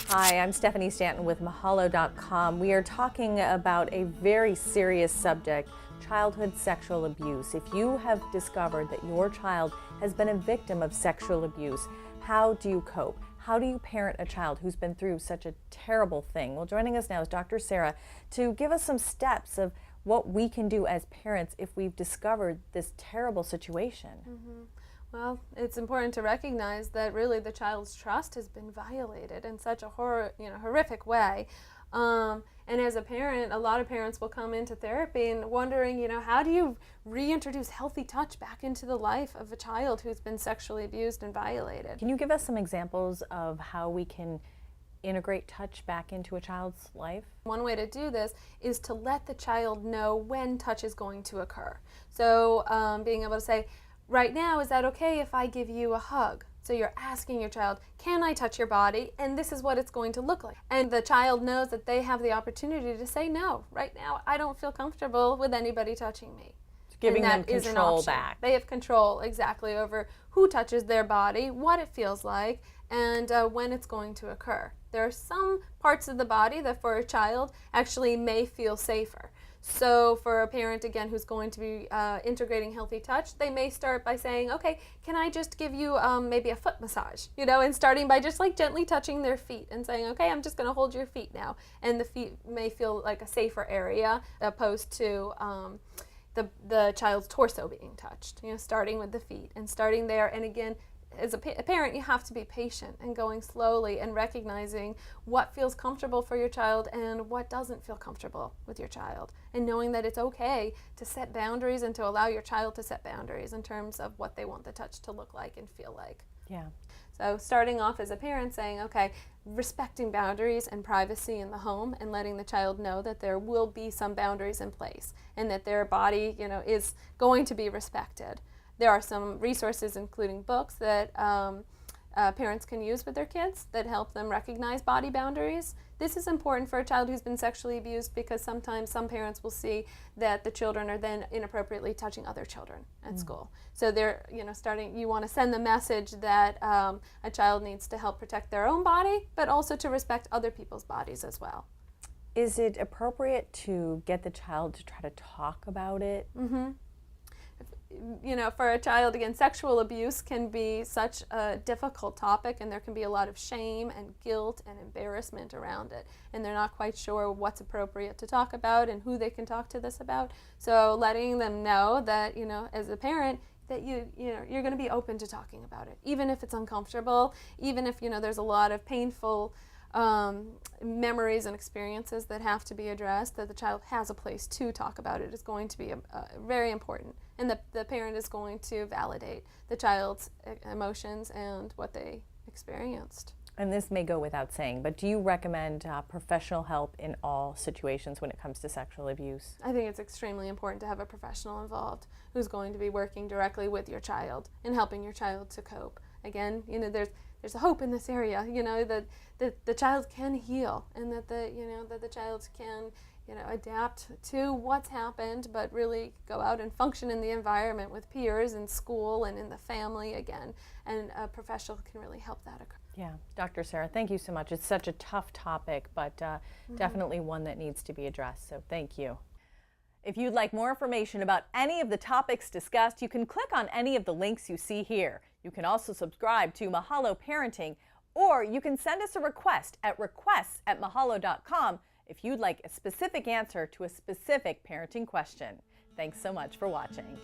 Hi, I'm Stephanie Stanton with Mahalo.com. We are talking about a very serious subject, childhood sexual abuse. If you have discovered that your child has been a victim of sexual abuse, how do you cope? How do you parent a child who's been through such a terrible thing? Well, joining us now is Dr. Sara to give us some steps of what we can do as parents if we've discovered this terrible situation. Well, it's important to recognize that really the child's trust has been violated in such a horrific way. And as a parent, a lot of parents will come into therapy and wondering, how do you reintroduce healthy touch back into the life of a child who's been sexually abused and violated? Can you give us some examples of how we can integrate touch back into a child's life? One way to do this is to let the child know when touch is going to occur. So being able to say, right now, is that okay if I give you a hug? So you're asking your child, can I touch your body? And this is what it's going to look like. And the child knows that they have the opportunity to say, no, right now I don't feel comfortable with anybody touching me. Giving them control back. They have control exactly over who touches their body, what it feels like, and when it's going to occur. There are some parts of the body that for a child actually may feel safer. So for a parent, again, who's going to be integrating healthy touch, they may start by saying, okay, can I just give you maybe a foot massage, and starting by just like gently touching their feet and saying, okay, I'm just going to hold your feet now. And the feet may feel like a safer area opposed to the child's torso being touched, starting with the feet and starting there. And again, as a parent, you have to be patient and going slowly and recognizing what feels comfortable for your child and what doesn't feel comfortable with your child, and knowing that it's okay to set boundaries and to allow your child to set boundaries in terms of what they want the touch to look like and feel like. Yeah. So starting off as a parent saying, okay, respecting boundaries and privacy in the home and letting the child know that there will be some boundaries in place and that their body, is going to be respected. There are some resources, including books, that parents can use with their kids that help them recognize body boundaries. This is important for a child who's been sexually abused because sometimes some parents will see that the children are then inappropriately touching other children at school. So they're, you want to send the message that a child needs to help protect their own body, but also to respect other people's bodies as well. Is it appropriate to get the child to try to talk about it? For a child, again, sexual abuse can be such a difficult topic, and there can be a lot of shame and guilt and embarrassment around it, and they're not quite sure what's appropriate to talk about and who they can talk to this about. So letting them know that, as a parent, that you're going to be open to talking about it, even if it's uncomfortable, even if there's a lot of painful memories and experiences that have to be addressed, that the child has a place to talk about it is going to be very important. And the parent is going to validate the child's emotions and what they experienced. And this may go without saying, but do you recommend professional help in all situations when it comes to sexual abuse? I think it's extremely important to have a professional involved who's going to be working directly with your child and helping your child to cope. Again, there's a hope in this area, that the child can heal, and that the child can, adapt to what's happened, but really go out and function in the environment with peers in school and in the family again. And a professional can really help that occur. Yeah, Dr. Sara, thank you so much. It's such a tough topic, but definitely one that needs to be addressed, so thank you. If you'd like more information about any of the topics discussed, you can click on any of the links you see here. You can also subscribe to MahaloParenting, or you can send us a request at requests@mahalo.com if you'd like a specific answer to a specific parenting question. Thanks so much for watching.